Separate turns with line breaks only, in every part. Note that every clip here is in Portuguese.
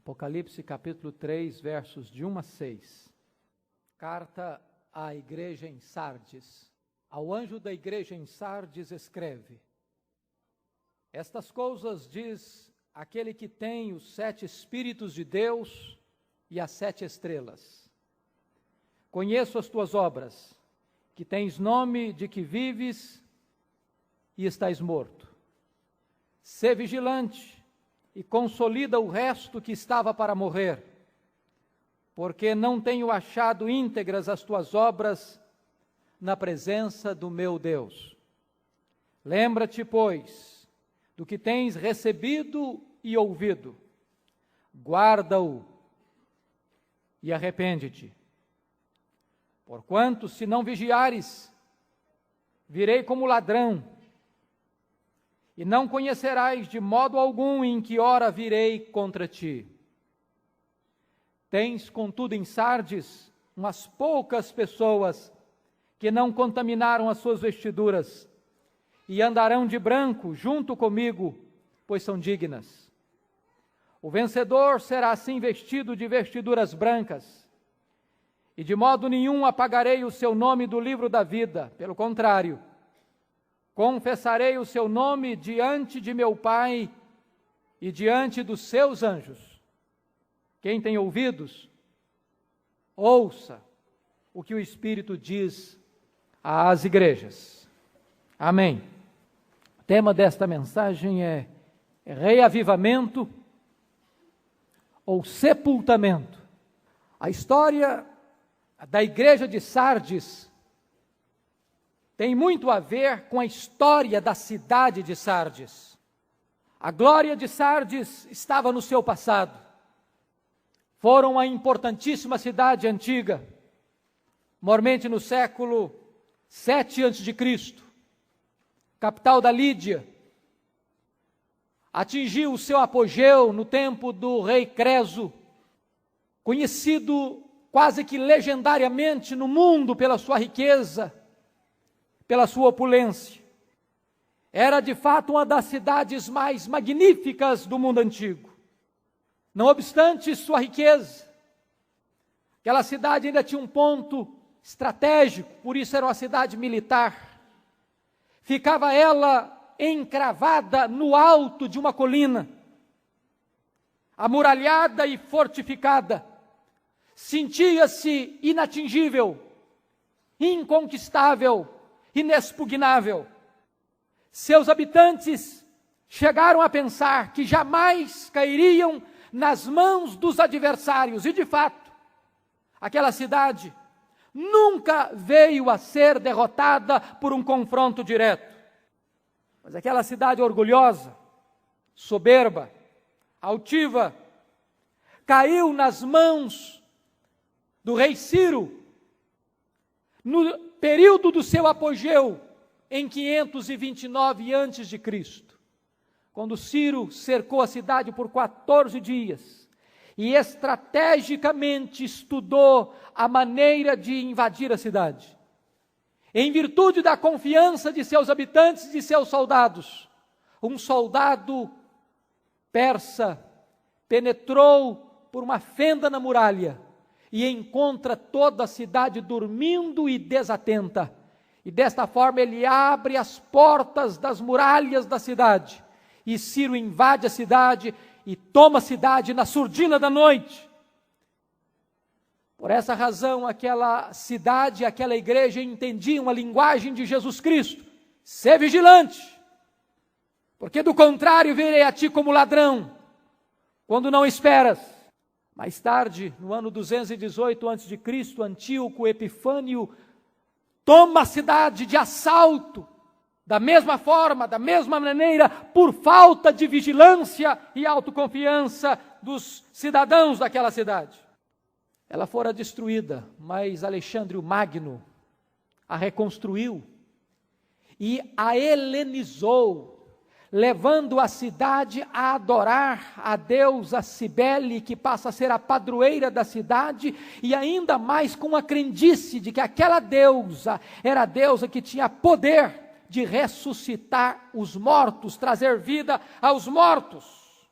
Apocalipse capítulo 3, versos de 1 a 6. Carta à igreja em Sardes. Ao anjo da igreja em Sardes escreve: Estas coisas diz aquele que tem os 7 Espíritos de Deus e as 7 estrelas. Conheço as tuas obras, que tens nome de que vives e estás morto. Sê vigilante e consolida o resto que estava para morrer, porque não tenho achado íntegras as tuas obras na presença do meu Deus. Lembra-te, pois, do que tens recebido e ouvido, guarda-o e arrepende-te. Porquanto, se não vigiares, virei como ladrão, e não conhecerás de modo algum em que hora virei contra ti. Tens, contudo, em Sardes, umas poucas pessoas que não contaminaram as suas vestiduras, e andarão de branco junto comigo, pois são dignas. O vencedor será assim vestido de vestiduras brancas, e de modo nenhum apagarei o seu nome do livro da vida, pelo contrário, confessarei o seu nome diante de meu Pai e diante dos seus anjos. Quem tem ouvidos, ouça o que o Espírito diz às igrejas. Amém. O tema desta mensagem é reavivamento ou sepultamento. A história da igreja de Sardes tem muito a ver com a história da cidade de Sardes. A glória de Sardes estava no seu passado. Foram uma importantíssima cidade antiga, mormente no século 7 a.C., capital da Lídia. Atingiu o seu apogeu no tempo do rei Creso, conhecido quase que legendariamente no mundo pela sua riqueza, pela sua opulência. Era de fato uma das cidades mais magníficas do mundo antigo. Não obstante sua riqueza, aquela cidade ainda tinha um ponto estratégico, por isso era uma cidade militar. Ficava ela encravada no alto de uma colina, amuralhada e fortificada. Sentia-se inatingível, inconquistável, inexpugnável. Seus habitantes chegaram a pensar que jamais cairiam nas mãos dos adversários, e de fato, aquela cidade nunca veio a ser derrotada por um confronto direto. Mas aquela cidade orgulhosa, soberba, altiva, caiu nas mãos do rei Ciro, no período do seu apogeu, em 529 a.C., quando Ciro cercou a cidade por 14 dias e estrategicamente estudou a maneira de invadir a cidade. Em virtude da confiança de seus habitantes e de seus soldados, um soldado persa penetrou por uma fenda na muralha e encontra toda a cidade dormindo e desatenta. E desta forma ele abre as portas das muralhas da cidade. E Ciro invade a cidade e toma a cidade na surdina da noite. Por essa razão, aquela cidade, aquela igreja entendiam a linguagem de Jesus Cristo. Sê vigilante, porque do contrário virei a ti como ladrão, quando não esperas. Mais tarde, no ano 218 a.C., Antíoco Epifânio toma a cidade de assalto, da mesma forma, da mesma maneira, por falta de vigilância e autoconfiança dos cidadãos daquela cidade. Ela fora destruída, mas Alexandre o Magno a reconstruiu e a helenizou, levando a cidade a adorar a deusa Cibele, que passa a ser a padroeira da cidade, e ainda mais com a crendice de que aquela deusa era a deusa que tinha poder de ressuscitar os mortos, trazer vida aos mortos.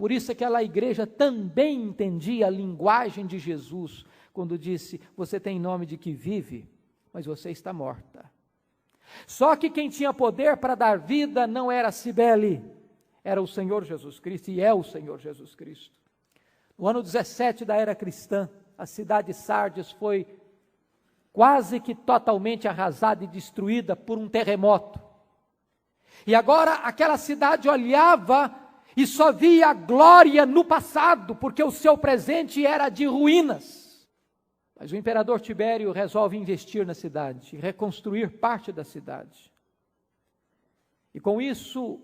Por isso aquela igreja também entendia a linguagem de Jesus, quando disse: você tem nome de que vive, mas você está morta. Só que quem tinha poder para dar vida não era Cibele, era o Senhor Jesus Cristo, e é o Senhor Jesus Cristo. No ano 17 da era cristã, a cidade de Sardes foi quase que totalmente arrasada e destruída por um terremoto. E agora aquela cidade olhava e só via a glória no passado, porque o seu presente era de ruínas. Mas o imperador Tibério resolve investir na cidade, reconstruir parte da cidade. E com isso,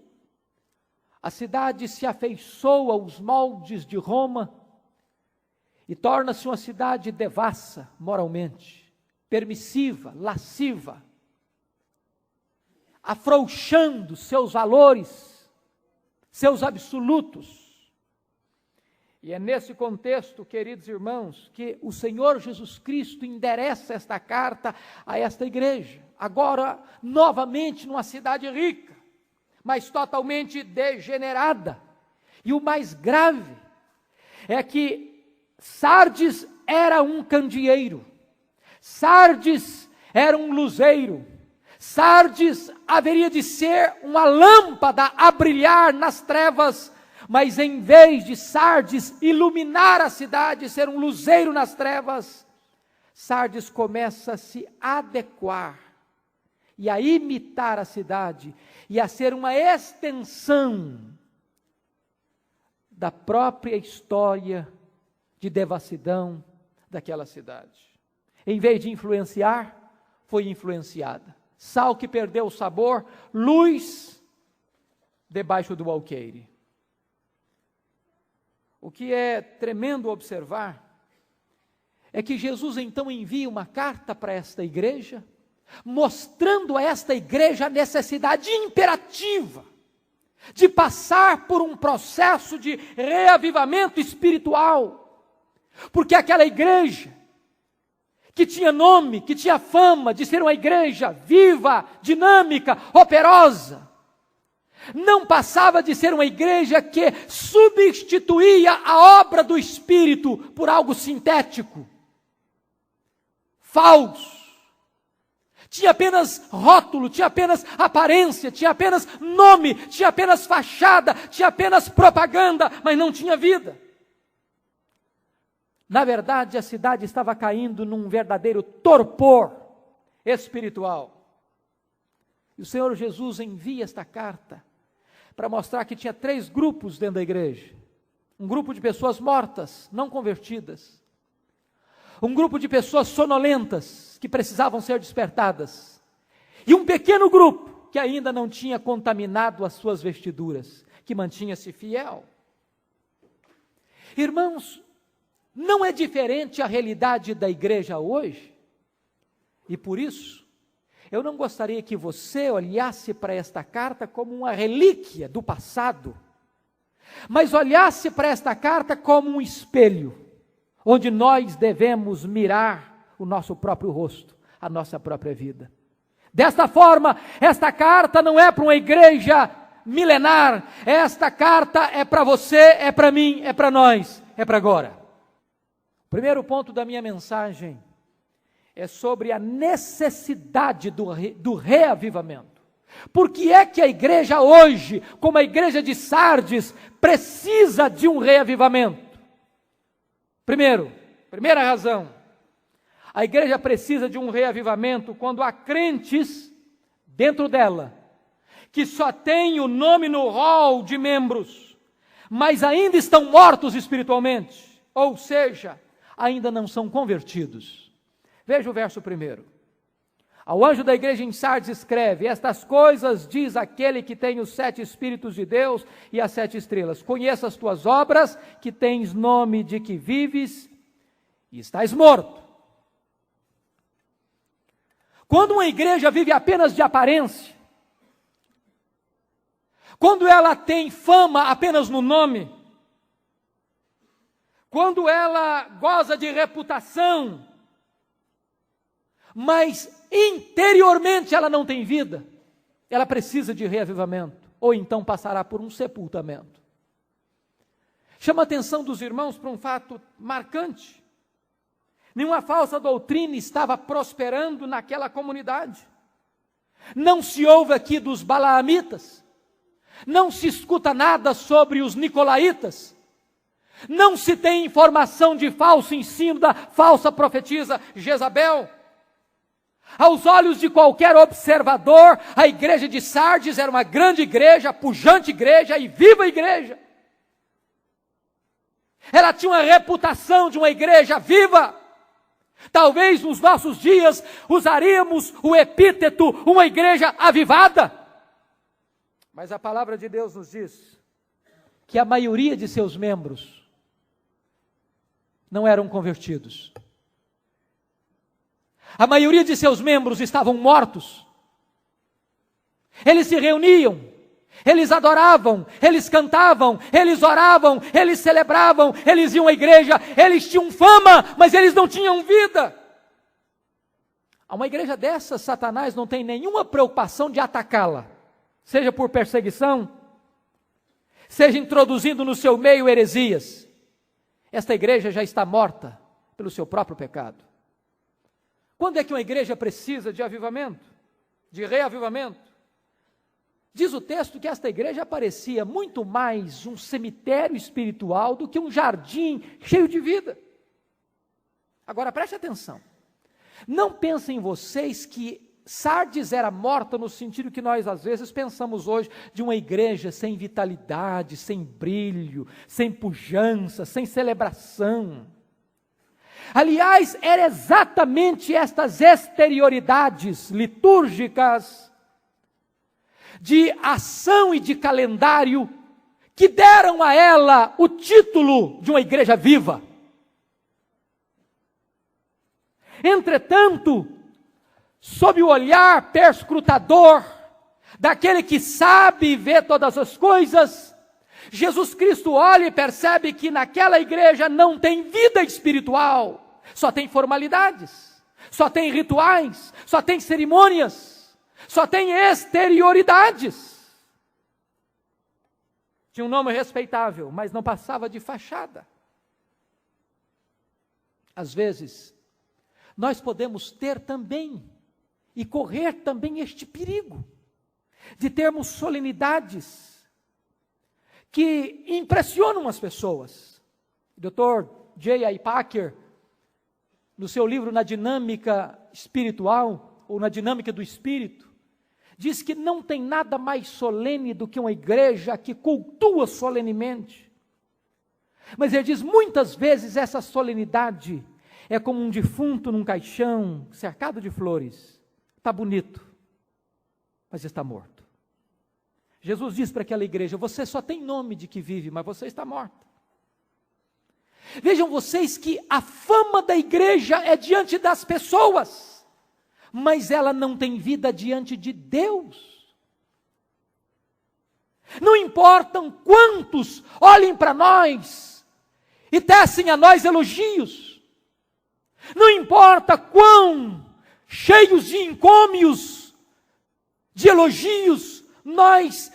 a cidade se afeiçoa aos moldes de Roma e torna-se uma cidade devassa moralmente, permissiva, lasciva, afrouxando seus valores, seus absolutos. E é nesse contexto, queridos irmãos, que o Senhor Jesus Cristo endereça esta carta a esta igreja, agora novamente numa cidade rica, mas totalmente degenerada. E o mais grave é que Sardes era um candeeiro, Sardes era um luzeiro, Sardes haveria de ser uma lâmpada a brilhar nas trevas, mas em vez de Sardes iluminar a cidade, ser um luzeiro nas trevas, Sardes começa a se adequar e a imitar a cidade e a ser uma extensão da própria história de devassidão daquela cidade. Em vez de influenciar, foi influenciada. Sal que perdeu o sabor, luz debaixo do alqueire. O que é tremendo observar é que Jesus então envia uma carta para esta igreja, mostrando a esta igreja a necessidade imperativa de passar por um processo de reavivamento espiritual. Porque aquela igreja, que tinha nome, que tinha fama de ser uma igreja viva, dinâmica, operosa, não passava de ser uma igreja que substituía a obra do Espírito por algo sintético, falso. Tinha apenas rótulo, tinha apenas aparência, tinha apenas nome, tinha apenas fachada, tinha apenas propaganda, mas não tinha vida. Na verdade, a cidade estava caindo num verdadeiro torpor espiritual. E o Senhor Jesus envia esta carta para mostrar que tinha 3 grupos dentro da igreja. Um grupo de pessoas mortas, não convertidas. Um grupo de pessoas sonolentas, que precisavam ser despertadas. E um pequeno grupo, que ainda não tinha contaminado as suas vestiduras, que mantinha-se fiel. Irmãos, não é diferente a realidade da igreja hoje? E por isso, eu não gostaria que você olhasse para esta carta como uma relíquia do passado, mas olhasse para esta carta como um espelho, onde nós devemos mirar o nosso próprio rosto, a nossa própria vida. Desta forma, esta carta não é para uma igreja milenar, esta carta é para você, é para mim, é para nós, é para agora. O primeiro ponto da minha mensagem é sobre a necessidade do reavivamento. Por que é que a igreja hoje, como a igreja de precisa de um reavivamento? Primeira razão, a igreja precisa de um reavivamento quando há crentes dentro dela, que só têm o nome no rol de membros, mas ainda estão mortos espiritualmente, ou seja, ainda não são convertidos. Veja o verso 1. Ao anjo da igreja em Sardes escreve: estas coisas diz aquele que tem os 7 Espíritos de Deus e as 7 estrelas. Conheça as tuas obras, que tens nome de que vives e estás morto. Quando uma igreja vive apenas de aparência, quando ela tem fama apenas no nome, quando ela goza de reputação, mas interiormente ela não tem vida, ela precisa de reavivamento, ou então passará por um sepultamento. Chama a atenção dos irmãos para um fato marcante. Nenhuma falsa doutrina estava prosperando naquela comunidade. Não se ouve aqui dos balaamitas, não se escuta nada sobre os nicolaítas, não se tem informação de falso ensino da falsa profetisa Jezabel. Aos olhos de qualquer observador, a igreja de Sardes era uma grande igreja, pujante igreja e viva igreja. Ela tinha uma reputação de uma igreja viva. Talvez nos nossos dias usaríamos o epíteto uma igreja avivada. Mas a palavra de Deus nos diz que a maioria de seus membros não eram convertidos. A maioria de seus membros estavam mortos. Eles se reuniam, eles adoravam, eles cantavam, eles oravam, eles celebravam, eles iam à igreja, eles tinham fama, mas eles não tinham vida. A uma igreja dessa, Satanás não tem nenhuma preocupação de atacá-la, seja por perseguição, seja introduzindo no seu meio heresias. Esta igreja já está morta pelo seu próprio pecado. Quando é que uma igreja precisa de avivamento, de reavivamento? Diz o texto que esta igreja parecia muito mais um cemitério espiritual do que um jardim cheio de vida. Agora preste atenção, não pensem vocês que Sardes era morta no sentido que nós às vezes pensamos hoje de uma igreja sem vitalidade, sem brilho, sem pujança, sem celebração. Aliás, era exatamente estas exterioridades litúrgicas, de ação e de calendário, que deram a ela o título de uma igreja viva. Entretanto, sob o olhar perscrutador daquele que sabe e vê todas as coisas, Jesus Cristo olha e percebe que naquela igreja não tem vida espiritual, só tem formalidades, só tem rituais, só tem cerimônias, só tem exterioridades. Tinha um nome respeitável, mas não passava de fachada. Às vezes, nós podemos ter também, e correr também este perigo, de termos solenidades que impressionam as pessoas. O Dr. J.I. Packer, no seu livro Na Dinâmica Espiritual, ou Na Dinâmica do Espírito, diz que não tem nada mais solene do que uma igreja que cultua solenemente. Mas ele diz, muitas vezes essa solenidade é como um defunto num caixão, cercado de flores. Está bonito, mas está morto. Jesus diz para aquela igreja, você só tem nome de que vive, mas você está morta. Vejam vocês que a fama da igreja é diante das pessoas, mas ela não tem vida diante de Deus. Não importam quantos olhem para nós e tecem a nós elogios. Não importa quão cheios de encômios, de elogios, nós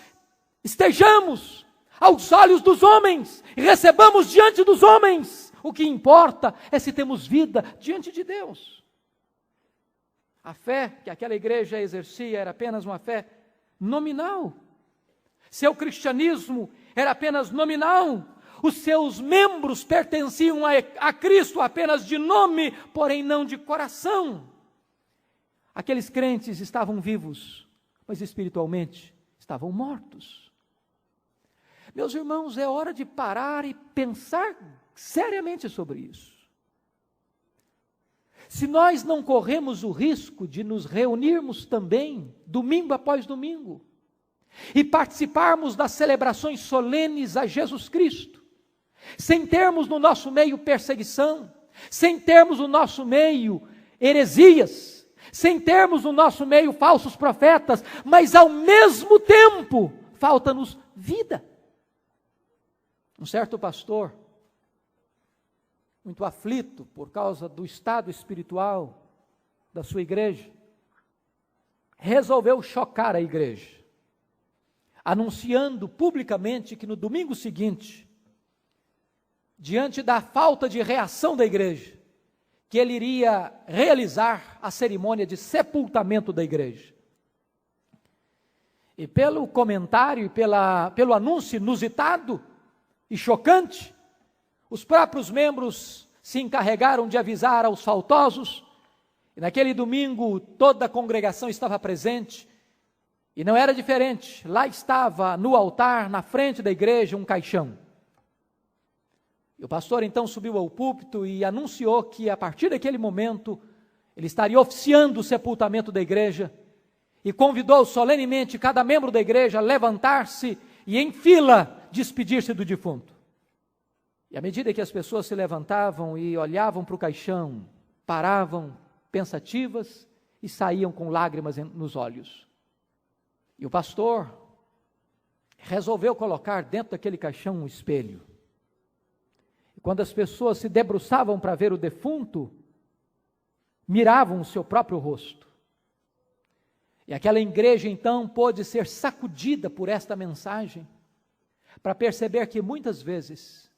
estejamos aos olhos dos homens, e recebamos diante dos homens. O que importa é se temos vida diante de Deus. A fé que aquela igreja exercia era apenas uma fé nominal. Seu cristianismo era apenas nominal. Os seus membros pertenciam a Cristo apenas de nome, porém não de coração. Aqueles crentes estavam vivos, mas espiritualmente estavam mortos. Meus irmãos, é hora de parar e pensar seriamente sobre isso. Se nós não corremos o risco de nos reunirmos também, domingo após domingo, e participarmos das celebrações solenes a Jesus Cristo, sem termos no nosso meio perseguição, sem termos no nosso meio heresias, sem termos no nosso meio falsos profetas, mas ao mesmo tempo, falta-nos vida. Um certo pastor, muito aflito por causa do estado espiritual da sua igreja, resolveu chocar a igreja, anunciando publicamente que no domingo seguinte diante da falta de reação da igreja, que ele iria realizar a cerimônia de sepultamento da igreja. E pelo comentário e pelo anúncio inusitado e chocante, os próprios membros se encarregaram de avisar aos faltosos, e naquele domingo toda a congregação estava presente, e não era diferente, lá estava no altar, na frente da igreja, um caixão. E o pastor então subiu ao púlpito e anunciou que a partir daquele momento ele estaria oficiando o sepultamento da igreja e convidou solenemente cada membro da igreja a levantar-se e em fila despedir-se do defunto. E à medida que as pessoas se levantavam e olhavam para o caixão, paravam pensativas e saíam com lágrimas nos olhos. E o pastor resolveu colocar dentro daquele caixão um espelho. Quando as pessoas se debruçavam para ver o defunto, miravam o seu próprio rosto. E aquela igreja então pôde ser sacudida por esta mensagem, para perceber que muitas vezes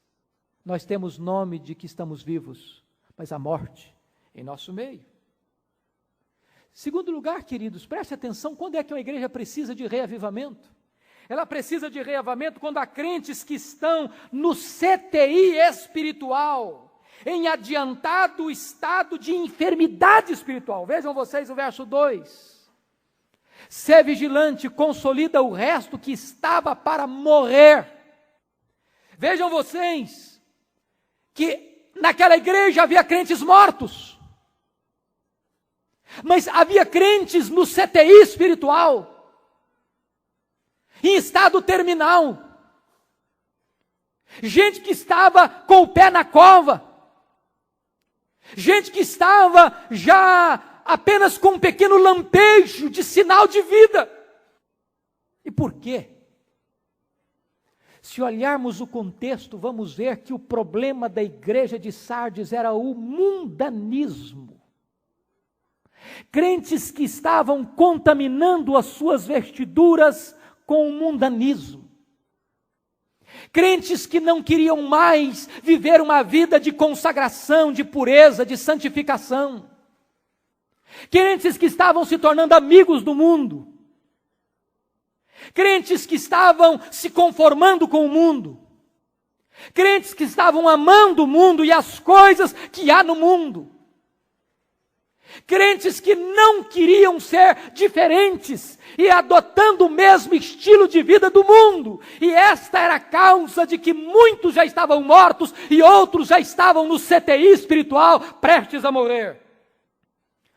nós temos nome de que estamos vivos, mas a morte em nosso meio. Segundo lugar, queridos, preste atenção, quando é que uma igreja precisa de reavivamento? Ela precisa de reavivamento quando há crentes que estão no CTI espiritual, em adiantado estado de enfermidade espiritual. Vejam vocês o verso 2. Sê vigilante, consolida o resto que estava para morrer. Vejam vocês que naquela igreja havia crentes mortos, mas havia crentes no CTI espiritual, em estado terminal, gente que estava com o pé na cova, gente que estava já apenas com um pequeno lampejo de sinal de vida. E por quê? Se olharmos o contexto, vamos ver que o problema da igreja de Sardes era o mundanismo. Crentes que estavam contaminando as suas vestiduras com o mundanismo. Crentes que não queriam mais viver uma vida de consagração, de pureza, de santificação. Crentes que estavam se tornando amigos do mundo. Crentes que estavam se conformando com o mundo. Crentes que estavam amando o mundo e as coisas que há no mundo. Crentes que não queriam ser diferentes e adotando o mesmo estilo de vida do mundo. E esta era a causa de que muitos já estavam mortos e outros já estavam no CTI espiritual, prestes a morrer.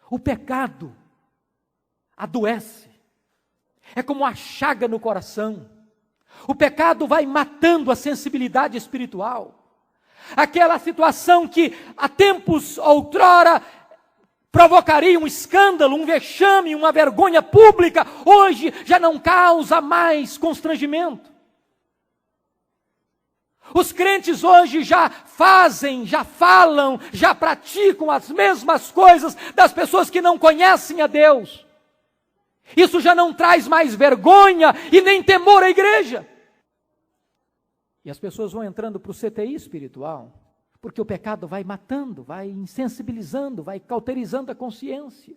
O pecado adoece. É como uma chaga no coração. O pecado vai matando a sensibilidade espiritual. Aquela situação que há tempos outrora provocaria um escândalo, um vexame, uma vergonha pública, hoje já não causa mais constrangimento. Os crentes hoje já fazem, já falam, já praticam as mesmas coisas das pessoas que não conhecem a Deus. Isso já não traz mais vergonha e nem temor à igreja. E as pessoas vão entrando para o CTI espiritual, porque o pecado vai matando, vai insensibilizando, vai cauterizando a consciência.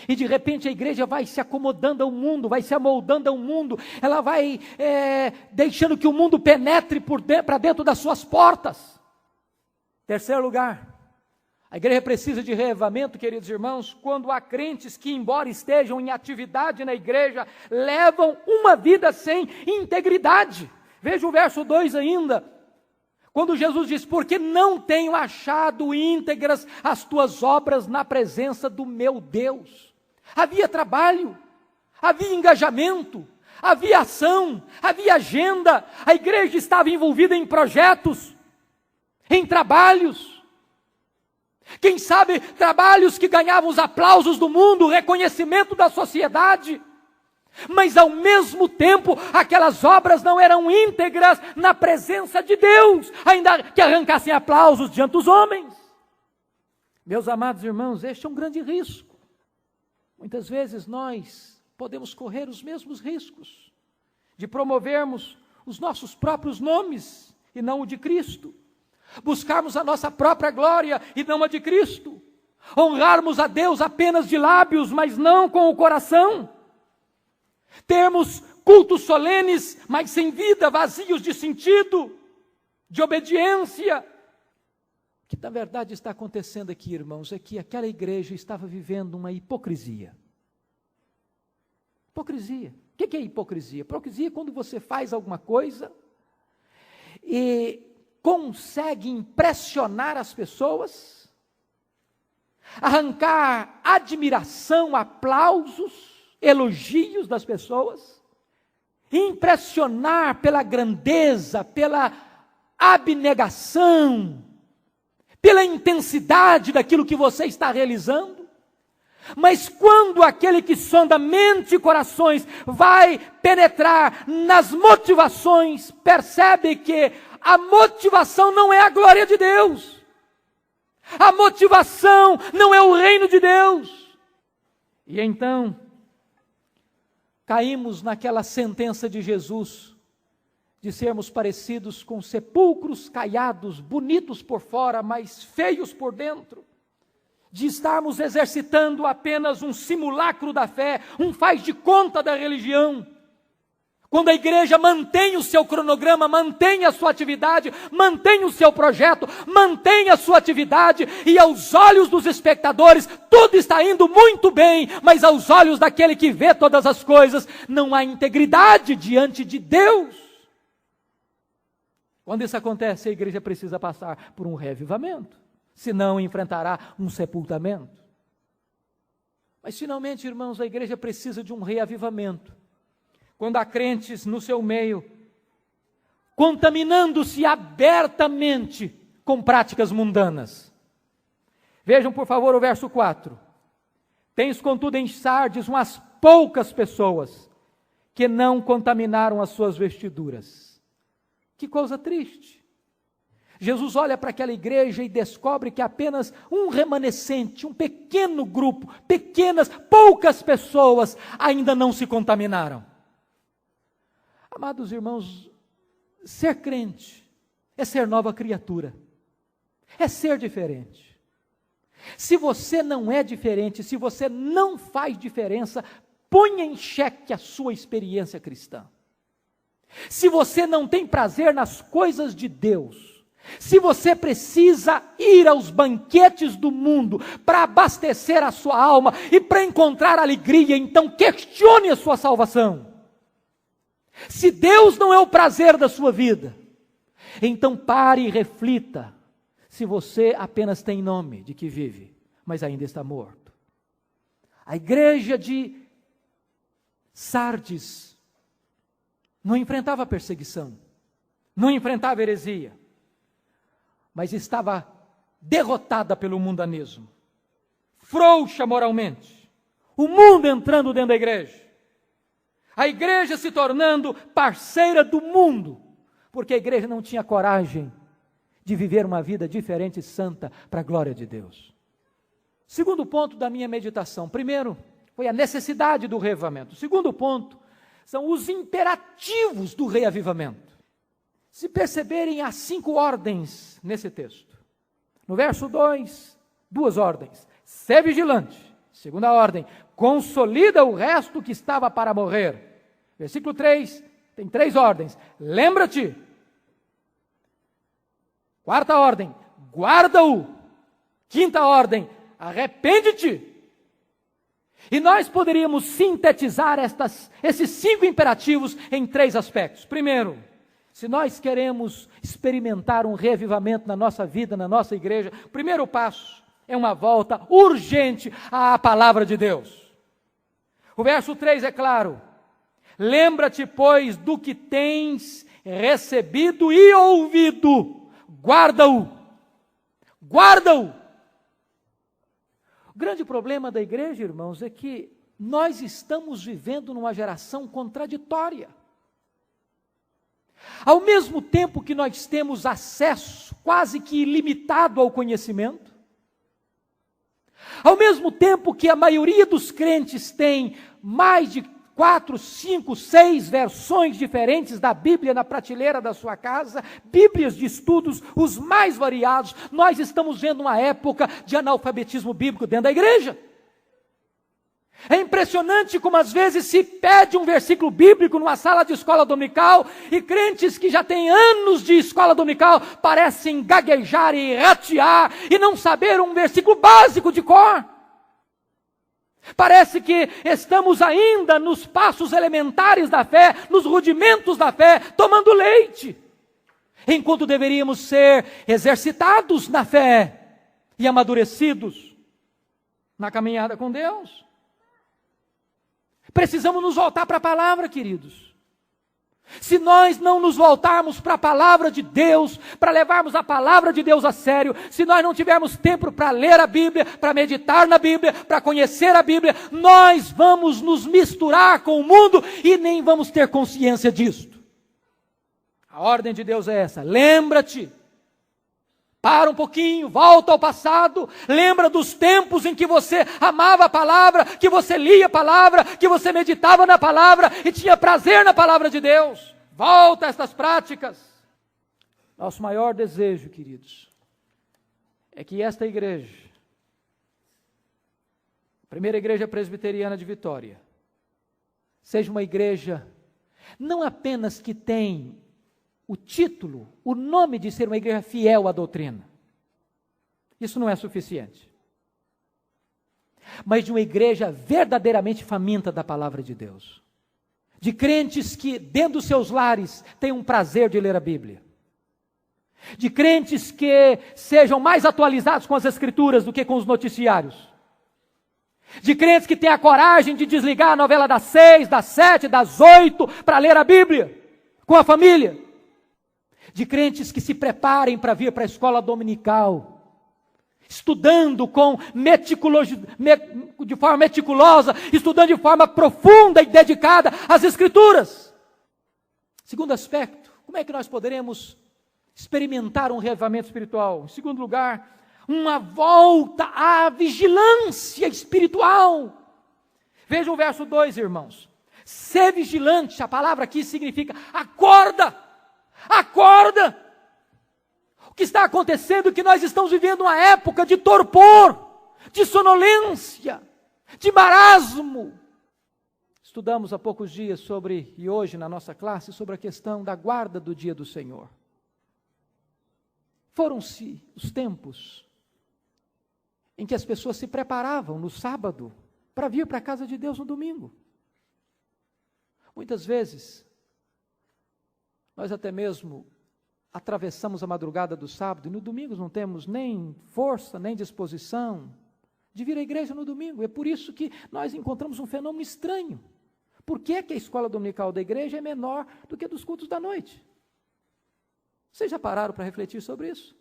E de repente a igreja vai se acomodando ao mundo, vai se amoldando ao mundo, ela vai deixando que o mundo penetre para dentro das suas portas. Terceiro lugar, a igreja precisa de reavivamento, queridos irmãos, quando há crentes que, embora estejam em atividade na igreja, levam uma vida sem integridade. Veja o verso 2 ainda. Quando Jesus diz, porque não tenho achado íntegras as tuas obras na presença do meu Deus. Havia trabalho, havia engajamento, havia ação, havia agenda. A igreja estava envolvida em projetos, em trabalhos. Quem sabe trabalhos que ganhavam os aplausos do mundo, o reconhecimento da sociedade. Mas ao mesmo tempo, aquelas obras não eram íntegras na presença de Deus, ainda que arrancassem aplausos diante dos homens. Meus amados irmãos, este é um grande risco. Muitas vezes nós podemos correr os mesmos riscos de promovermos os nossos próprios nomes e não o de Cristo. buscarmos a nossa própria glória e não a de Cristo, honrarmos a Deus apenas de lábios, mas não com o coração, termos cultos solenes, mas sem vida, vazios de sentido, de obediência. O que na verdade está acontecendo aqui, irmãos, é que aquela igreja estava vivendo uma hipocrisia. Hipocrisia. O que é hipocrisia? Hipocrisia é quando você faz alguma coisa e consegue impressionar as pessoas, arrancar admiração, aplausos, elogios das pessoas, impressionar pela grandeza, pela abnegação, pela intensidade daquilo que você está realizando. Mas quando aquele que sonda mente e corações vai penetrar nas motivações, percebe que a motivação não é a glória de Deus. A motivação não é o reino de Deus. E então, caímos naquela sentença de Jesus, de sermos parecidos com sepulcros caiados, bonitos por fora, mas feios por dentro. De estarmos exercitando apenas um simulacro da fé, um faz de conta da religião. Quando a igreja mantém o seu cronograma, mantém a sua atividade, mantém o seu projeto, mantém a sua atividade, e aos olhos dos espectadores, tudo está indo muito bem, mas aos olhos daquele que vê todas as coisas, não há integridade diante de Deus. Quando isso acontece, a igreja precisa passar por um reavivamento, senão enfrentará um sepultamento. Mas finalmente, irmãos, a igreja precisa de um reavivamento. Quando há crentes no seu meio, contaminando-se abertamente com práticas mundanas. Vejam, por favor, o verso 4. Tens, contudo, em Sardes umas poucas pessoas que não contaminaram as suas vestiduras. Que coisa triste. Jesus olha para aquela igreja e descobre que apenas um remanescente, um pequeno grupo, poucas pessoas ainda não se contaminaram. Amados irmãos, ser crente é ser nova criatura, é ser diferente. Se você não é diferente, se você não faz diferença, ponha em xeque a sua experiência cristã. Se você não tem prazer nas coisas de Deus, se você precisa ir aos banquetes do mundo para abastecer a sua alma e para encontrar alegria, então questione a sua salvação. Se Deus não é o prazer da sua vida, então pare e reflita se você apenas tem nome de que vive, mas ainda está morto. A igreja de Sardes não enfrentava perseguição, não enfrentava heresia, mas estava derrotada pelo mundanismo, frouxa moralmente, o mundo entrando dentro da igreja, a igreja se tornando parceira do mundo, porque a igreja não tinha coragem de viver uma vida diferente e santa para a glória de Deus. Segundo ponto da minha meditação, primeiro foi a necessidade do reavivamento. Segundo ponto, são os imperativos do reavivamento. Se perceberem, há 5 ordens nesse texto. No verso 2, 2 ordens. Sê vigilante. Segunda ordem, consolida o resto que estava para morrer. Versículo 3, tem 3 ordens. Lembra-te. Quarta ordem, guarda-o. Quinta ordem, arrepende-te. E nós poderíamos sintetizar esses 5 imperativos em 3 aspectos. Primeiro, se nós queremos experimentar um reavivamento na nossa vida, na nossa igreja, o primeiro passo é uma volta urgente à palavra de Deus. O verso 3 é claro. Lembra-te, pois, do que tens recebido e ouvido. Guarda-o. Guarda-o. O grande problema da igreja, irmãos, é que nós estamos vivendo numa geração contraditória. Ao mesmo tempo que nós temos acesso quase que ilimitado ao conhecimento, ao mesmo tempo que a maioria dos crentes tem mais de 4, 5, 6 versões diferentes da Bíblia na prateleira da sua casa, Bíblias de estudos, os mais variados. Nós estamos vendo uma época de analfabetismo bíblico dentro da igreja. É impressionante como às vezes se pede um versículo bíblico numa sala de escola dominical e crentes que já têm anos de escola dominical parecem gaguejar e ratear e não saber um versículo básico de cor. Parece que estamos ainda nos passos elementares da fé, nos rudimentos da fé, tomando leite, enquanto deveríamos ser exercitados na fé e amadurecidos na caminhada com Deus. Precisamos nos voltar para a palavra, queridos. Se nós não nos voltarmos para a palavra de Deus, para levarmos a palavra de Deus a sério, se nós não tivermos tempo para ler a Bíblia, para meditar na Bíblia, para conhecer a Bíblia, nós vamos nos misturar com o mundo e nem vamos ter consciência disto. A ordem de Deus é essa: lembra-te. Para um pouquinho, volta ao passado, lembra dos tempos em que você amava a palavra, que você lia a palavra, que você meditava na palavra e tinha prazer na palavra de Deus. Volta a estas práticas. Nosso maior desejo, queridos, é que esta igreja, a primeira igreja presbiteriana de Vitória, seja uma igreja não apenas que tem o título, o nome de ser uma igreja fiel à doutrina. Isso não é suficiente. Mas de uma igreja verdadeiramente faminta da palavra de Deus. De crentes que, dentro dos seus lares, tenham um prazer de ler a Bíblia. De crentes que sejam mais atualizados com as Escrituras do que com os noticiários. De crentes que tenham a coragem de desligar a novela das 6, das 7, das 8, para ler a Bíblia com a família. De crentes que se preparem para vir para a escola dominical, estudando de forma meticulosa, estudando de forma profunda e dedicada às Escrituras. Segundo aspecto, como é que nós poderemos experimentar um reavivamento espiritual? Em segundo lugar, uma volta à vigilância espiritual. Vejam o verso 2, irmãos. Ser vigilante, a palavra aqui significa acorda. Acorda! O que está acontecendo é que nós estamos vivendo uma época de torpor, de sonolência, de marasmo. Estudamos há poucos dias e hoje na nossa classe, sobre a questão da guarda do dia do Senhor. Foram-se os tempos em que as pessoas se preparavam no sábado para vir para a casa de Deus no domingo. Muitas vezes, nós até mesmo atravessamos a madrugada do sábado e no domingo não temos nem força, nem disposição de vir à igreja no domingo. É por isso que nós encontramos um fenômeno estranho. Por que a escola dominical da igreja é menor do que a dos cultos da noite? Vocês já pararam para refletir sobre isso?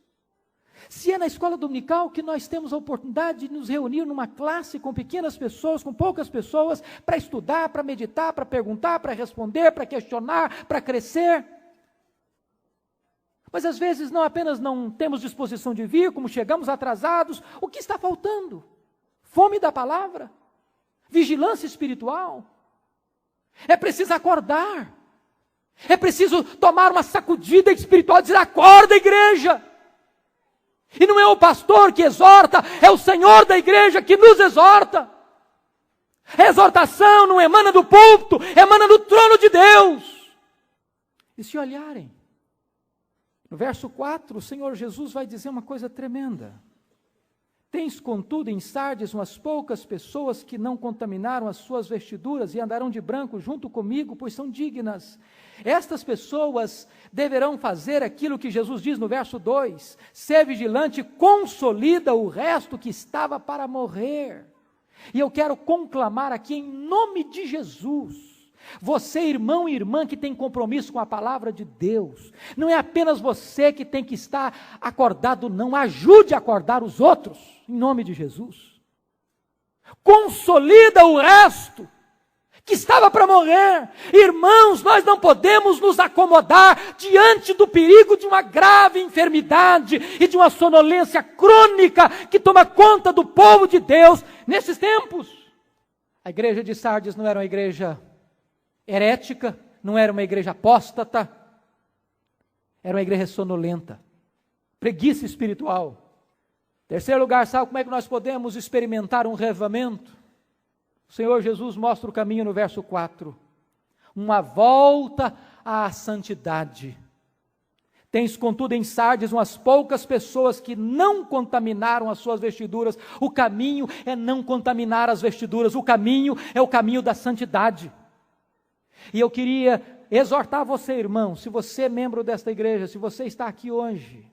Se é na escola dominical que nós temos a oportunidade de nos reunir numa classe com pequenas pessoas, com poucas pessoas, para estudar, para meditar, para perguntar, para responder, para questionar, para crescer. Mas às vezes não apenas não temos disposição de vir, como chegamos atrasados, o que está faltando? Fome da palavra? Vigilância espiritual? É preciso acordar. É preciso tomar uma sacudida espiritual e dizer: acorda, igreja! E não é o pastor que exorta, é o Senhor da igreja que nos exorta. A exortação não emana do púlpito, emana do trono de Deus. E se olharem, no verso 4, o Senhor Jesus vai dizer uma coisa tremenda. Tens, contudo, em Sardes umas poucas pessoas que não contaminaram as suas vestiduras e andarão de branco junto comigo, pois são dignas. Estas pessoas deverão fazer aquilo que Jesus diz no verso 2, ser vigilante, consolida o resto que estava para morrer. E eu quero conclamar aqui em nome de Jesus, você, irmão e irmã que tem compromisso com a palavra de Deus, não é apenas você que tem que estar acordado, não, ajude a acordar os outros, em nome de Jesus. Consolida o resto que estava para morrer. Irmãos, nós não podemos nos acomodar diante do perigo de uma grave enfermidade e de uma sonolência crônica que toma conta do povo de Deus nesses tempos. A igreja de Sardes não era uma igreja herética, não era uma igreja apóstata, era uma igreja sonolenta, preguiça espiritual. Terceiro lugar, sabe como é que nós podemos experimentar um reavivamento? O Senhor Jesus mostra o caminho no verso 4. Uma volta à santidade. Tens, contudo, em Sardes umas poucas pessoas que não contaminaram as suas vestiduras. O caminho é não contaminar as vestiduras. O caminho é o caminho da santidade. E eu queria exortar você, irmão, se você é membro desta igreja, se você está aqui hoje,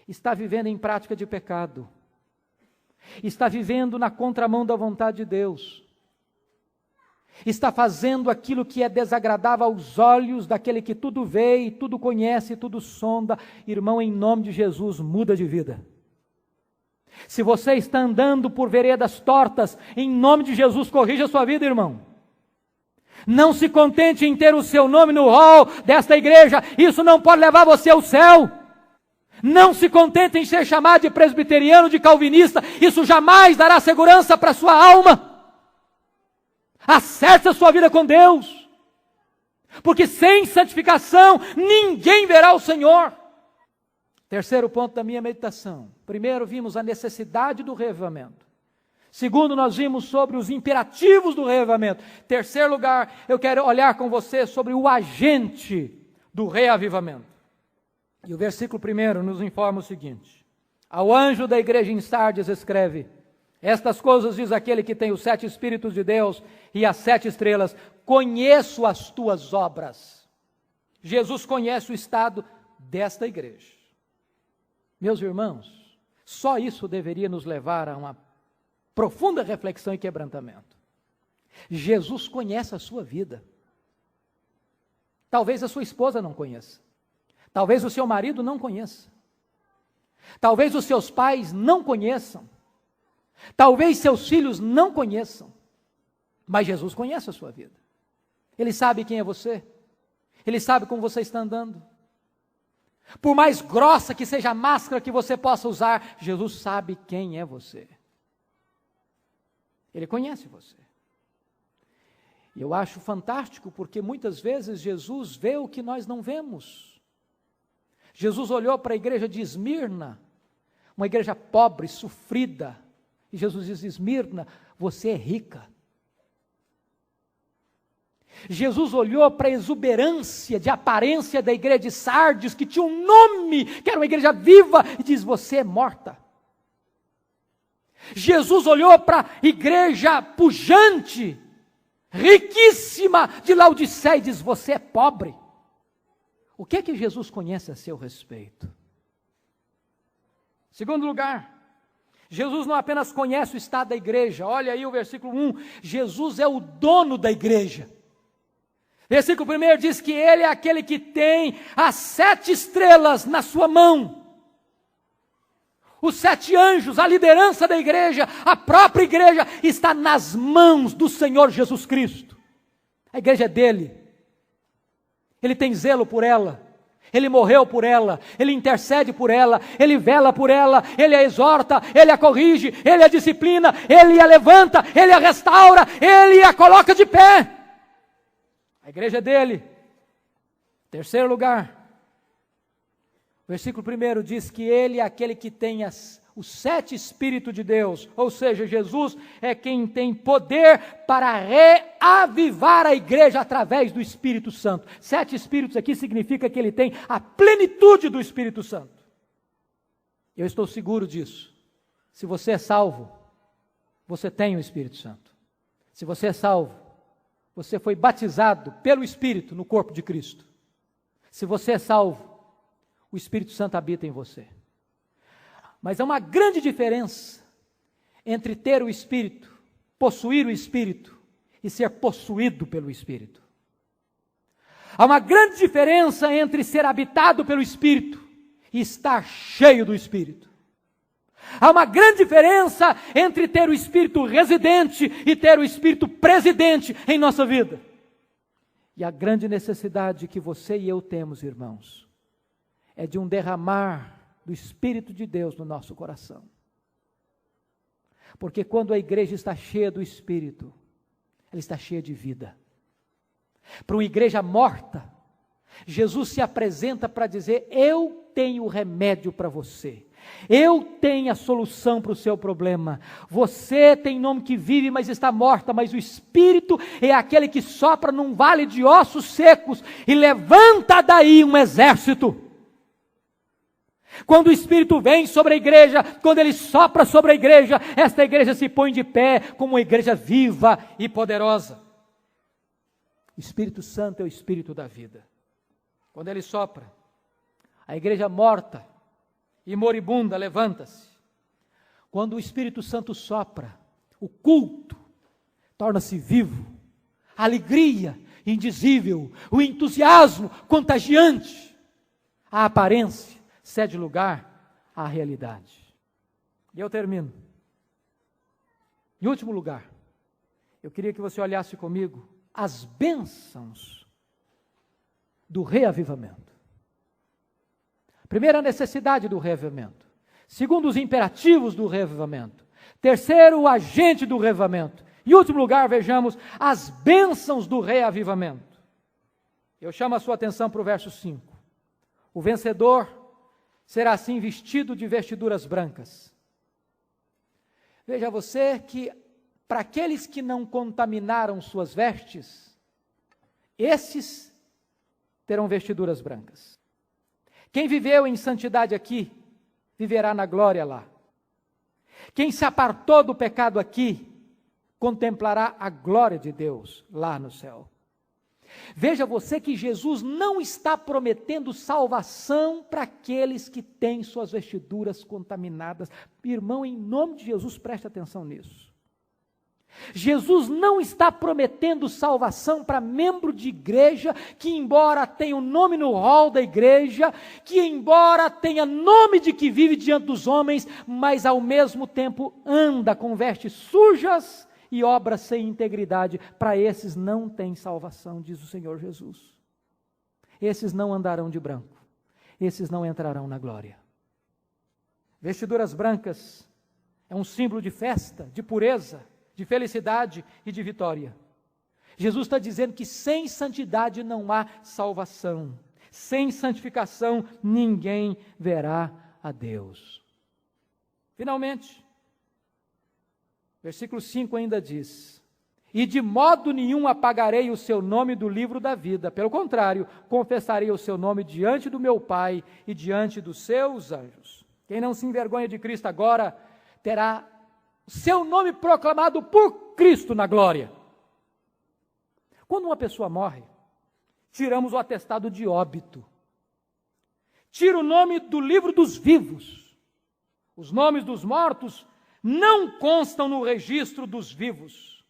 está vivendo em prática de pecado, está vivendo na contramão da vontade de Deus, está fazendo aquilo que é desagradável aos olhos daquele que tudo vê e tudo conhece e tudo sonda, irmão, em nome de Jesus, muda de vida. Se você está andando por veredas tortas, em nome de Jesus, corrija a sua vida, irmão. Não se contente em ter o seu nome no hall desta igreja, isso não pode levar você ao céu. Não se contente em ser chamado de presbiteriano, de calvinista, isso jamais dará segurança para a sua alma. Acerte a sua vida com Deus, porque sem santificação ninguém verá o Senhor. Terceiro ponto da minha meditação. Primeiro, vimos a necessidade do reavivamento. Segundo, nós vimos sobre os imperativos do reavivamento. Terceiro lugar, eu quero olhar com você sobre o agente do reavivamento. E o versículo 1 nos informa o seguinte: ao anjo da igreja em Sardes escreve: estas coisas diz aquele que tem os 7 Espíritos de Deus e as 7 estrelas, conheço as tuas obras. Jesus conhece o estado desta igreja. Meus irmãos, só isso deveria nos levar a uma profunda reflexão e quebrantamento. Jesus conhece a sua vida. Talvez a sua esposa não conheça. Talvez o seu marido não conheça. Talvez os seus pais não conheçam. Talvez seus filhos não conheçam. Mas Jesus conhece a sua vida. Ele sabe quem é você. Ele sabe como você está andando. Por mais grossa que seja a máscara que você possa usar, Jesus sabe quem é você. Ele conhece você. E eu acho fantástico porque muitas vezes Jesus vê o que nós não vemos. Jesus olhou para a igreja de Esmirna, uma igreja pobre, sofrida, e Jesus diz: Esmirna, você é rica. Jesus olhou para a exuberância de aparência da igreja de Sardes, que tinha um nome, que era uma igreja viva, e diz: você é morta. Jesus olhou para a igreja pujante, riquíssima de Laodiceia, e diz: você é pobre. O que é que Jesus conhece a seu respeito? Segundo lugar, Jesus não apenas conhece o estado da igreja, olha aí o versículo 1, Jesus é o dono da igreja. Versículo 1 diz que Ele é aquele que tem as 7 estrelas na sua mão. Os 7 anjos, a liderança da igreja, a própria igreja está nas mãos do Senhor Jesus Cristo. A igreja é dele. Ele tem zelo por ela, Ele morreu por ela, Ele intercede por ela, Ele vela por ela, Ele a exorta, Ele a corrige, Ele a disciplina, Ele a levanta, Ele a restaura, Ele a coloca de pé. A igreja é dele. Terceiro lugar, versículo 1 diz que Ele é aquele que tem os 7 Espíritos de Deus, ou seja, Jesus é quem tem poder para reavivar a igreja através do Espírito Santo. 7 Espíritos aqui significa que Ele tem a plenitude do Espírito Santo. Eu estou seguro disso. Se você é salvo, você tem o Espírito Santo. Se você é salvo, você foi batizado pelo Espírito no corpo de Cristo. Se você é salvo, o Espírito Santo habita em você. Mas há uma grande diferença entre ter o Espírito, possuir o Espírito e ser possuído pelo Espírito. Há uma grande diferença entre ser habitado pelo Espírito e estar cheio do Espírito. Há uma grande diferença entre ter o Espírito residente e ter o Espírito presidente em nossa vida. E a grande necessidade que você e eu temos, irmãos, é de um derramar do Espírito de Deus no nosso coração. Porque quando a igreja está cheia do Espírito, ela está cheia de vida. Para uma igreja morta, Jesus se apresenta para dizer: eu tenho o remédio para você. Eu tenho a solução para o seu problema. Você tem nome que vive, mas está morta, mas o Espírito é aquele que sopra num vale de ossos secos e levanta daí um exército. Quando o Espírito vem sobre a igreja, quando ele sopra sobre a igreja, esta igreja se põe de pé como uma igreja viva e poderosa. O Espírito Santo é o Espírito da vida. Quando ele sopra, a igreja morta e moribunda levanta-se. Quando o Espírito Santo sopra, o culto torna-se vivo, a alegria indizível, o entusiasmo contagiante, a aparência cede lugar à realidade. E eu termino. Em último lugar, eu queria que você olhasse comigo as bênçãos do reavivamento. Primeira necessidade do reavivamento. Segundo, os imperativos do reavivamento. Terceiro, o agente do reavivamento. Em último lugar, vejamos as bênçãos do reavivamento. Eu chamo a sua atenção para o verso 5. O vencedor será assim vestido de vestiduras brancas. Veja você que para aqueles que não contaminaram suas vestes, esses terão vestiduras brancas. Quem viveu em santidade aqui, viverá na glória lá. Quem se apartou do pecado aqui, contemplará a glória de Deus lá no céu. Veja você que Jesus não está prometendo salvação para aqueles que têm suas vestiduras contaminadas. Irmão, em nome de Jesus, preste atenção nisso. Jesus não está prometendo salvação para membro de igreja que, embora tenha o nome no hall da igreja, que embora tenha nome de que vive diante dos homens, mas ao mesmo tempo anda com vestes sujas e obras sem integridade. Para esses não tem salvação, diz o Senhor Jesus. Esses não andarão de branco, esses não entrarão na glória. Vestiduras brancas é um símbolo de festa, de pureza, de felicidade e de vitória. Jesus está dizendo que sem santidade não há salvação. Sem santificação ninguém verá a Deus. Finalmente, versículo 5 ainda diz: e de modo nenhum apagarei o seu nome do livro da vida, pelo contrário, confessarei o seu nome diante do meu Pai e diante dos seus anjos. Quem não se envergonha de Cristo agora, terá seu nome proclamado por Cristo na glória. Quando uma pessoa morre, tiramos o atestado de óbito. Tira o nome do livro dos vivos. Os nomes dos mortos não constam no registro dos vivos.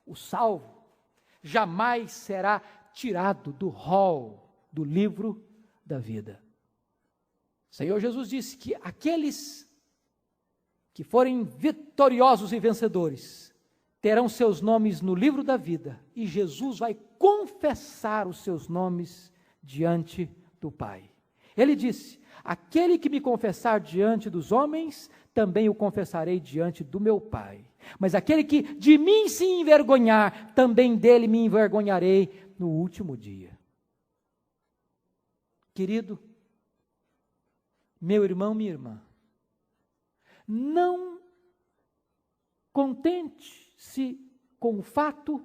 O salvo jamais será tirado do rol do livro da vida. O Senhor Jesus disse que aqueles que forem vitoriosos e vencedores terão seus nomes no livro da vida, e Jesus vai confessar os seus nomes diante do Pai. Ele disse: aquele que me confessar diante dos homens, também o confessarei diante do meu Pai. Mas aquele que de mim se envergonhar, também dele me envergonharei no último dia. Querido, meu irmão, minha irmã, não contente-se com o fato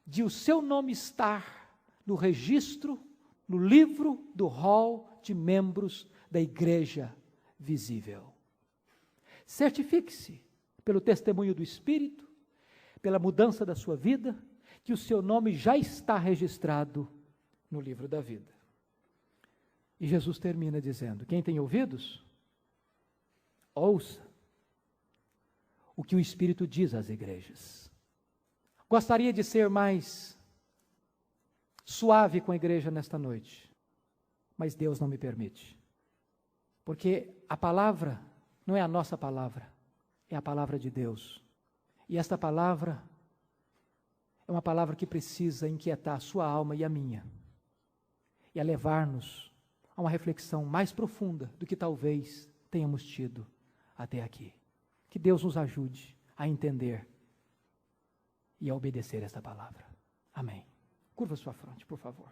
de o seu nome estar no registro, no livro do rol de membros da igreja visível. Certifique-se pelo testemunho do Espírito, pela mudança da sua vida, que o seu nome já está registrado no livro da vida. E Jesus termina dizendo: quem tem ouvidos, ouça o que o Espírito diz às igrejas. Gostaria de ser mais suave com a igreja nesta noite, mas Deus não me permite. Porque a palavra não é a nossa palavra, é a palavra de Deus. E esta palavra é uma palavra que precisa inquietar a sua alma e a minha, e a levar-nos a uma reflexão mais profunda do que talvez tenhamos tido até aqui. Que Deus nos ajude a entender e a obedecer esta palavra. Amém. Curva sua fronte, por favor.